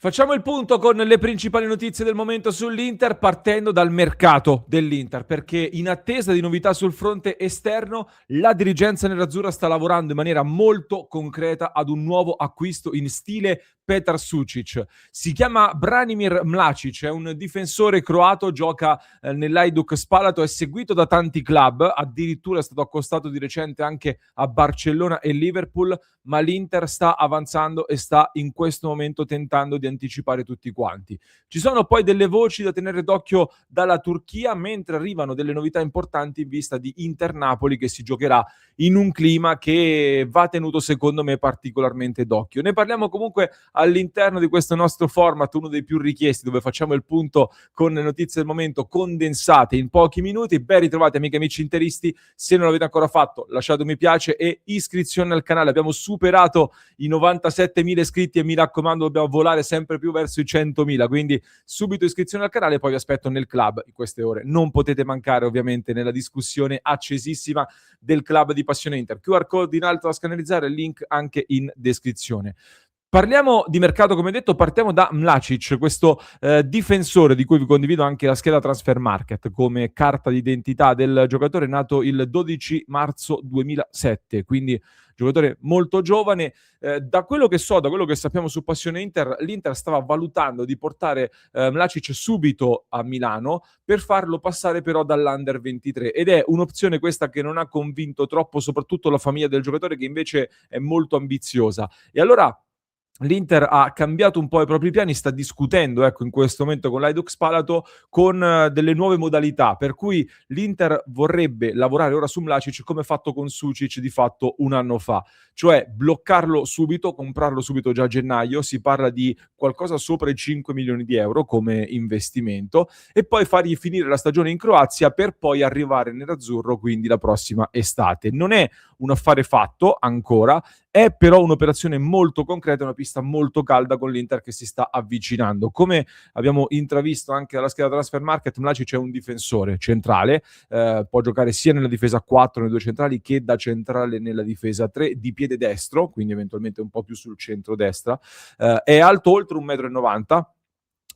Facciamo il punto con le principali notizie del momento sull'Inter, partendo dal mercato dell'Inter, perché in attesa di novità sul fronte esterno, la dirigenza nerazzurra sta lavorando in maniera molto concreta ad un nuovo acquisto in stile Petar Sucic. Si chiama Branimir Mladic, è un difensore croato, gioca nell'Hajduk Spalato, è seguito da tanti club, addirittura è stato accostato di recente anche a Barcellona e Liverpool, ma l'Inter sta avanzando e sta in questo momento tentando di anticipare tutti quanti. Ci sono poi delle voci da tenere d'occhio dalla Turchia, mentre arrivano delle novità importanti in vista di Inter-Napoli, che si giocherà in un clima che va tenuto secondo me particolarmente d'occhio. Ne parliamo comunque all'interno di questo nostro format, uno dei più richiesti, dove facciamo il punto con le notizie del momento condensate in pochi minuti. Ben ritrovati amiche e amici interisti, se non l'avete ancora fatto lasciate un mi piace e iscrizione al canale. Abbiamo superato i 97.000 iscritti e mi raccomando dobbiamo volare sempre più verso i 100.000, quindi subito iscrizione al canale e poi vi aspetto nel club in queste ore. Non potete mancare ovviamente nella discussione accesissima del club di Passione Inter. QR code in alto da scannerizzare, link anche in descrizione. Parliamo di mercato, come detto, partiamo da Mladic, questo difensore di cui vi condivido anche la scheda Transfer Market come carta d'identità del giocatore, nato il 12 marzo 2007, quindi giocatore molto giovane. Da quello che so, da quello che sappiamo su Passione Inter, l'Inter stava valutando di portare Mladic subito a Milano per farlo passare però dall'Under 23 ed è un'opzione questa che non ha convinto troppo soprattutto la famiglia del giocatore, che invece è molto ambiziosa. E allora l'Inter ha cambiato un po' i propri piani, sta discutendo in questo momento con l'Hajduk Spalato con delle nuove modalità, per cui l'Inter vorrebbe lavorare ora su Mladic come fatto con Sucic di fatto un anno fa, cioè bloccarlo subito, comprarlo subito già a gennaio, si parla di qualcosa sopra i 5 milioni di euro come investimento, e poi fargli finire la stagione in Croazia per poi arrivare nell'azzurro, quindi la prossima estate. Non è un affare fatto ancora, è però un'operazione molto concreta, una pista molto calda con l'Inter che si sta avvicinando. Come abbiamo intravisto anche dalla scheda Transfer Market, Mladic è un difensore centrale, può giocare sia nella difesa 4 nei due centrali che da centrale nella difesa 3 di piede destro, quindi eventualmente un po' più sul centro-destra. È alto oltre 1,90 m,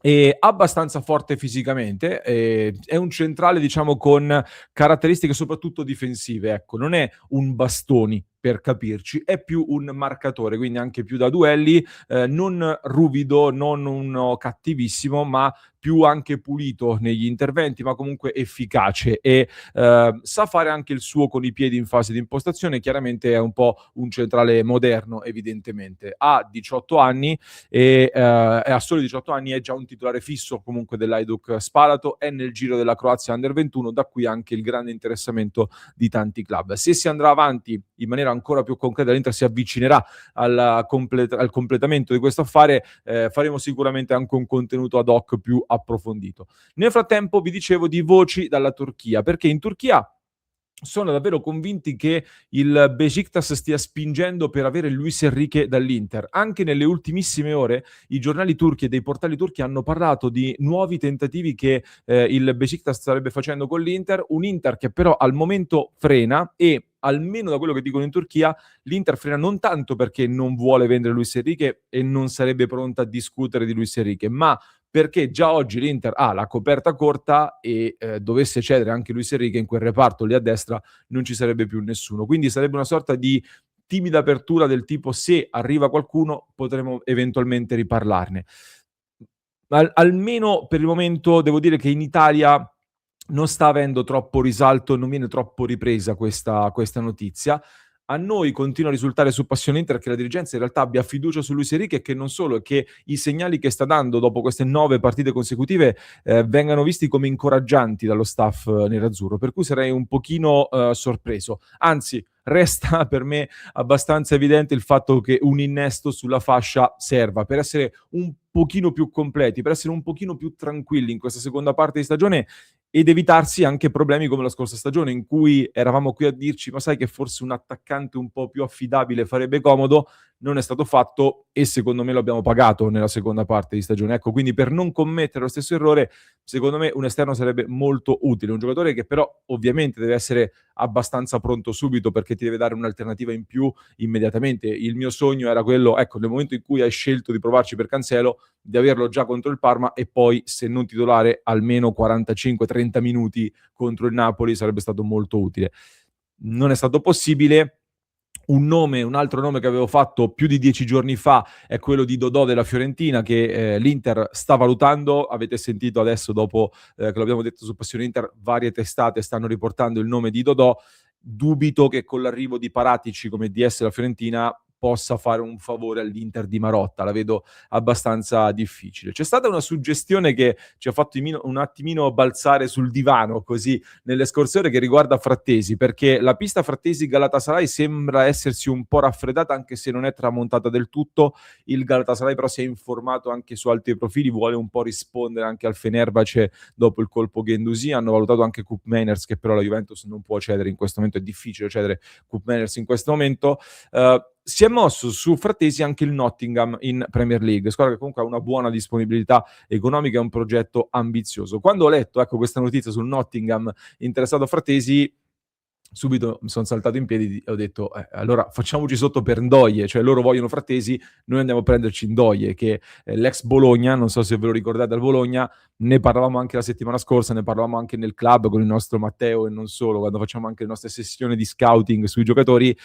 è abbastanza forte fisicamente, è un centrale diciamo con caratteristiche soprattutto difensive, ecco, non è un bastoni per capirci, è più un marcatore, quindi anche più da duelli, non ruvido, non uno cattivissimo, ma più anche pulito negli interventi, ma comunque efficace e sa fare anche il suo con i piedi in fase di impostazione. Chiaramente è un po' un centrale moderno, evidentemente. Ha 18 anni e a soli 18 anni è già un titolare fisso comunque dell'Hajduk Spalato, è nel giro della Croazia Under 21, da qui anche il grande interessamento di tanti club. Se si andrà avanti in maniera ancora più concreta, l'Inter si avvicinerà al completamento di questo affare, faremo sicuramente anche un contenuto ad hoc più approfondito. Nel frattempo vi dicevo di voci dalla Turchia, perché in Turchia sono davvero convinti che il Besiktas stia spingendo per avere Luis Enrique dall'Inter. Anche nelle ultimissime ore i giornali turchi e dei portali turchi hanno parlato di nuovi tentativi che il Besiktas starebbe facendo con l'Inter, un Inter che però al momento frena, e almeno da quello che dicono in Turchia l'Inter frena non tanto perché non vuole vendere Luis Enrique e non sarebbe pronta a discutere di Luis Enrique, ma perché già oggi l'Inter ha la coperta corta e dovesse cedere anche Luis Enrique in quel reparto lì a destra non ci sarebbe più nessuno. Quindi sarebbe una sorta di timida apertura del tipo: se arriva qualcuno potremo eventualmente riparlarne. Almeno per il momento devo dire che in Italia non sta avendo troppo risalto, non viene troppo ripresa questa notizia. A noi continua a risultare su Passione Inter che la dirigenza in realtà abbia fiducia su Luis Enrique, e che non solo, che i segnali che sta dando dopo queste 9 partite consecutive vengano visti come incoraggianti dallo staff nerazzurro, per cui sarei un pochino sorpreso. Anzi, resta per me abbastanza evidente il fatto che un innesto sulla fascia serva per essere un pochino più completi, per essere un pochino più tranquilli in questa seconda parte di stagione ed evitarsi anche problemi come la scorsa stagione, in cui eravamo qui a dirci: ma sai che forse un attaccante un po' più affidabile farebbe comodo? non è stato fatto e secondo me lo abbiamo pagato nella seconda parte di stagione. Ecco, quindi per non commettere lo stesso errore, secondo me un esterno sarebbe molto utile, un giocatore che però ovviamente deve essere abbastanza pronto subito perché ti deve dare un'alternativa in più immediatamente. Il mio sogno era quello, ecco, nel momento in cui hai scelto di provarci per Cancelo, di averlo già contro il Parma e poi, se non titolare, almeno 45-30 minuti contro il Napoli sarebbe stato molto utile. Non è stato possibile. Un altro nome che avevo fatto più di 10 giorni fa è quello di Dodò della Fiorentina che l'Inter sta valutando. Avete sentito adesso, dopo che l'abbiamo detto su Passione Inter, varie testate stanno riportando il nome di Dodò. Dubito che con l'arrivo di Paratici come DS della Fiorentina possa fare un favore all'Inter di Marotta, la vedo abbastanza difficile. C'è stata una suggestione che ci ha fatto un attimino balzare sul divano così nelle scorse ore che riguarda Frattesi, perché la pista Frattesi-Galatasaray sembra essersi un po' raffreddata anche se non è tramontata del tutto. Il Galatasaray però si è informato anche su altri profili, vuole un po' rispondere anche al Fenerbahce dopo il colpo Guendouzi. Hanno valutato anche Koop Meiners, che però la Juventus non può cedere in questo momento, è difficile cedere Koop Meiners in questo momento. Si è mosso su Frattesi anche il Nottingham in Premier League, squadra che comunque ha una buona disponibilità economica e un progetto ambizioso. Quando ho letto, ecco, questa notizia sul Nottingham interessato a Frattesi, subito mi sono saltato in piedi e ho detto allora facciamoci sotto per Ndoye, cioè loro vogliono Frattesi, noi andiamo a prenderci Ndoye, che l'ex Bologna, non so se ve lo ricordate al Bologna, ne parlavamo anche la settimana scorsa, ne parlavamo anche nel club con il nostro Matteo e non solo, quando facciamo anche le nostre sessioni di scouting sui giocatori.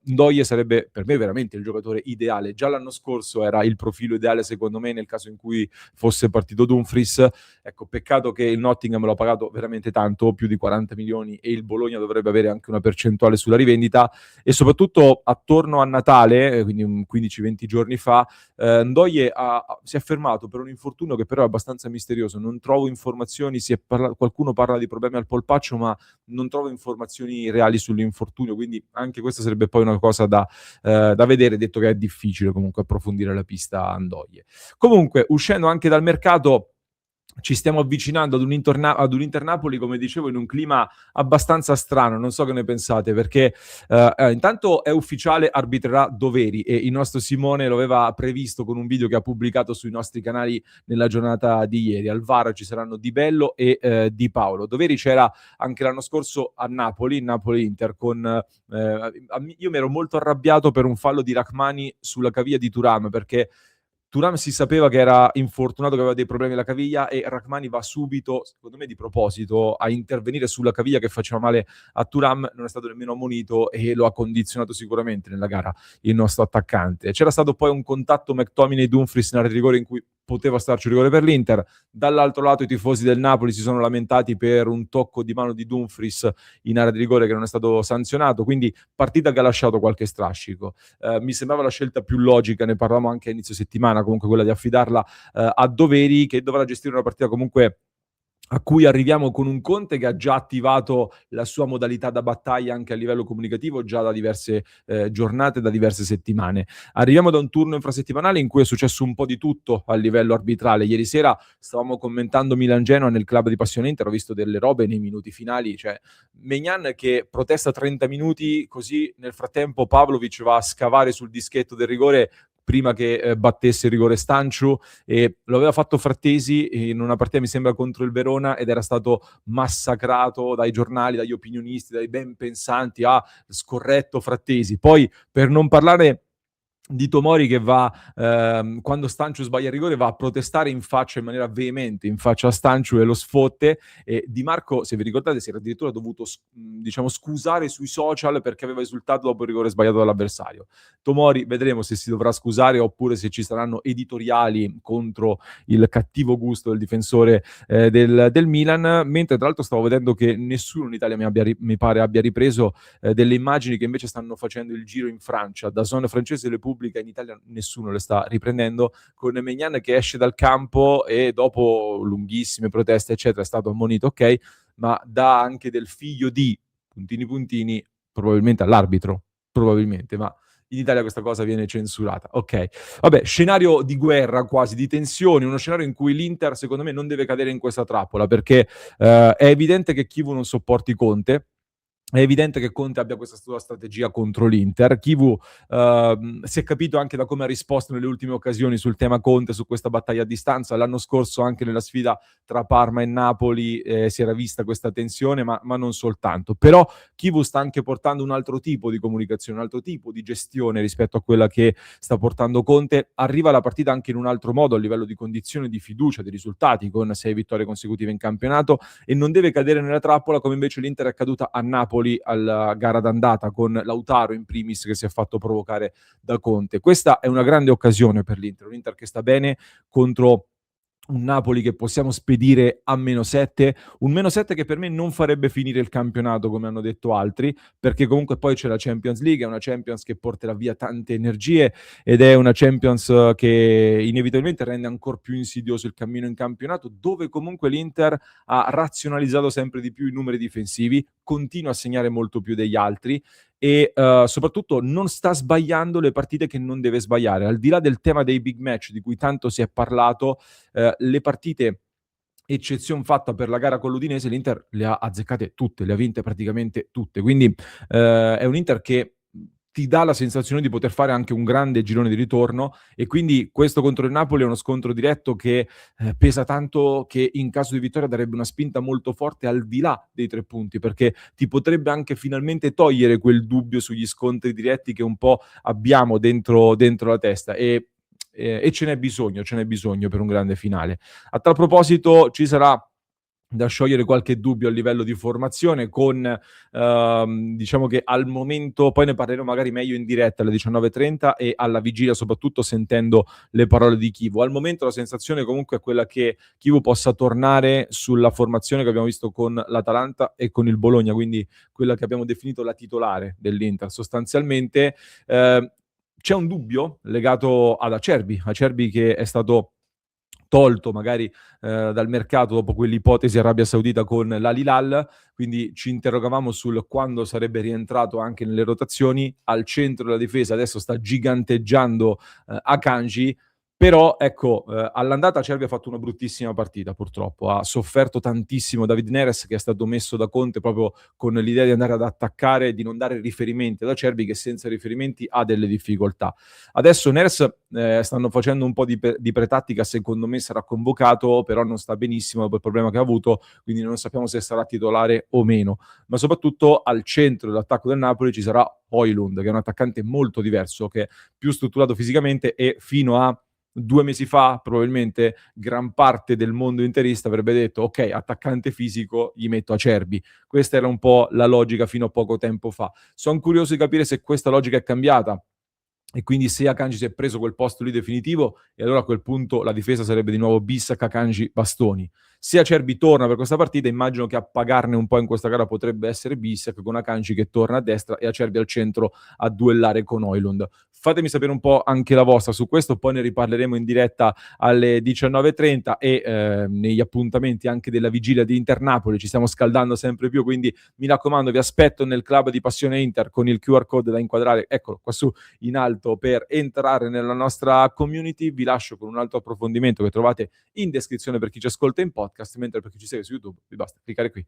Ndoye sarebbe per me veramente il giocatore ideale. Già l'anno scorso era il profilo ideale secondo me nel caso in cui fosse partito Dumfries. Ecco, peccato che il Nottingham l'ha pagato veramente tanto, più di 40 milioni, e il Bologna dovrebbe avere anche una percentuale sulla rivendita. E soprattutto attorno a Natale, quindi 15-20 giorni fa, Ndoye si è fermato per un infortunio che però è abbastanza misterioso. Non trovo informazioni, qualcuno parla di problemi al polpaccio, ma non trovo informazioni reali sull'infortunio, quindi anche questa sarebbe poi una cosa da vedere, detto che è difficile comunque approfondire la pista a Ndoye. Comunque, uscendo anche dal mercato, ci stiamo avvicinando ad un Inter Napoli, come dicevo, in un clima abbastanza strano. Non so che ne pensate, perché intanto è ufficiale, arbitrerà Doveri, e il nostro Simone lo aveva previsto con un video che ha pubblicato sui nostri canali nella giornata di ieri. Al VAR ci saranno Di Bello e Di Paolo. Doveri c'era anche l'anno scorso a Napoli, Napoli-Inter, io mi ero molto arrabbiato per un fallo di Rachmani sulla caviglia di Thuram, perché Thuram si sapeva che era infortunato, che aveva dei problemi alla caviglia, e Rachmani va subito, secondo me di proposito, a intervenire sulla caviglia che faceva male a Thuram. Non è stato nemmeno ammonito e lo ha condizionato sicuramente nella gara il nostro attaccante. C'era stato poi un contatto McTominay-Dumfries in area di rigore in cui poteva starci un rigore per l'Inter. Dall'altro lato i tifosi del Napoli si sono lamentati per un tocco di mano di Dumfries in area di rigore che non è stato sanzionato, quindi partita che ha lasciato qualche strascico. Mi sembrava la scelta più logica, ne parlavamo anche a inizio settimana, comunque quella di affidarla a Doveri, che dovrà gestire una partita comunque a cui arriviamo con un Conte che ha già attivato la sua modalità da battaglia anche a livello comunicativo già da diverse giornate, da diverse settimane. Arriviamo da un turno infrasettimanale in cui è successo un po' di tutto a livello arbitrale. Ieri sera stavamo commentando Milan-Genoa nel club di Passione Inter, ho visto delle robe nei minuti finali, cioè Maignan che protesta 30 minuti, così nel frattempo Pavlovic va a scavare sul dischetto del rigore prima che battesse il rigore Stanciu, e lo aveva fatto Frattesi in una partita mi sembra contro il Verona ed era stato massacrato dai giornali, dagli opinionisti, dai ben pensanti, scorretto Frattesi. Poi per non parlare di Tomori che va, quando Stanciu sbaglia il rigore, va a protestare in faccia, in maniera veemente, in faccia a Stanciu, e lo sfotte. E Di Marco, se vi ricordate, si era addirittura dovuto scusare sui social perché aveva esultato dopo il rigore sbagliato dall'avversario. Tomori vedremo se si dovrà scusare oppure se ci saranno editoriali contro il cattivo gusto del difensore del Milan, mentre tra l'altro stavo vedendo che nessuno in Italia mi pare abbia ripreso delle immagini che invece stanno facendo il giro in Francia. DAZN francese le pubblica, in Italia nessuno le sta riprendendo, con Maignan che esce dal campo e dopo lunghissime proteste eccetera è stato ammonito, ok, ma dà anche del figlio di puntini probabilmente all'arbitro, probabilmente, ma in Italia questa cosa viene censurata. Ok, vabbè, scenario di guerra quasi, di tensioni, uno scenario in cui l'Inter secondo me non deve cadere in questa trappola, perché è evidente che Chivu non sopporti Conte. È evidente che Conte abbia questa sua strategia contro l'Inter. Chivu si è capito anche da come ha risposto nelle ultime occasioni sul tema Conte, su questa battaglia a distanza. L'anno scorso anche nella sfida tra Parma e Napoli si era vista questa tensione, ma non soltanto. Però Chivu sta anche portando un altro tipo di comunicazione, un altro tipo di gestione rispetto a quella che sta portando Conte. Arriva la partita anche in un altro modo a livello di condizioni, di fiducia, di risultati, con 6 vittorie consecutive in campionato, e non deve cadere nella trappola come invece l'Inter è caduta a Napoli alla gara d'andata, con Lautaro in primis che si è fatto provocare da Conte. Questa è una grande occasione per l'Inter, un Inter che sta bene contro un Napoli che possiamo spedire a -7, un -7 che per me non farebbe finire il campionato come hanno detto altri, perché comunque poi c'è la Champions League, è una Champions che porterà via tante energie ed è una Champions che inevitabilmente rende ancora più insidioso il cammino in campionato, dove comunque l'Inter ha razionalizzato sempre di più i numeri difensivi, continua a segnare molto più degli altri e soprattutto non sta sbagliando le partite che non deve sbagliare. Al di là del tema dei big match di cui tanto si è parlato, le partite, eccezion fatta per la gara con l'Udinese, l'Inter le ha azzeccate tutte, le ha vinte praticamente tutte. Quindi è un Inter che ti dà la sensazione di poter fare anche un grande girone di ritorno, e quindi questo contro il Napoli è uno scontro diretto che pesa tanto, che in caso di vittoria darebbe una spinta molto forte al di là dei 3 punti, perché ti potrebbe anche finalmente togliere quel dubbio sugli scontri diretti che un po' abbiamo dentro la testa, e ce n'è bisogno per un grande finale. A tal proposito ci sarà da sciogliere qualche dubbio a livello di formazione con, diciamo che al momento, poi ne parleremo magari meglio in diretta alle 19:30 e alla vigilia, soprattutto sentendo le parole di Chivu. Al momento la sensazione comunque è quella che Chivu possa tornare sulla formazione che abbiamo visto con l'Atalanta e con il Bologna, quindi quella che abbiamo definito la titolare dell'Inter. Sostanzialmente, c'è un dubbio legato ad Acerbi che è stato tolto magari dal mercato dopo quell'ipotesi Arabia Saudita con l'Al Hilal, quindi ci interrogavamo sul quando sarebbe rientrato anche nelle rotazioni. Al centro della difesa adesso sta giganteggiando Akanji, però ecco, all'andata Acerbi ha fatto una bruttissima partita purtroppo, ha sofferto tantissimo David Neres, che è stato messo da Conte proprio con l'idea di andare ad attaccare e di non dare riferimenti ad Acerbi, che senza riferimenti ha delle difficoltà. Adesso Neres stanno facendo un po' di pretattica, secondo me sarà convocato, però non sta benissimo dopo il problema che ha avuto, quindi non sappiamo se sarà titolare o meno. Ma soprattutto al centro dell'attacco del Napoli ci sarà Højlund, che è un attaccante molto diverso, che è più strutturato fisicamente, e fino a 2 mesi fa probabilmente gran parte del mondo interista avrebbe detto: ok, attaccante fisico gli metto Acerbi. Questa era un po' la logica fino a poco tempo fa. Sono curioso di capire se questa logica è cambiata, e quindi se Akanji si è preso quel posto lì definitivo, e allora a quel punto la difesa sarebbe di nuovo Bissac, Akanji, Bastoni. Se Acerbi torna per questa partita, immagino che a pagarne un po' in questa gara potrebbe essere Bissac, con Akanji che torna a destra e Acerbi al centro a duellare con Højlund. Fatemi sapere un po' anche la vostra su questo, poi ne riparleremo in diretta alle 19:30 e negli appuntamenti anche della vigilia di Inter-Napoli. Ci stiamo scaldando sempre più, quindi mi raccomando, vi aspetto nel club di Passione Inter con il QR code da inquadrare, eccolo qua su in alto, per entrare nella nostra community. Vi lascio con un altro approfondimento che trovate in descrizione per chi ci ascolta in podcast, mentre per chi ci segue su YouTube vi basta cliccare qui.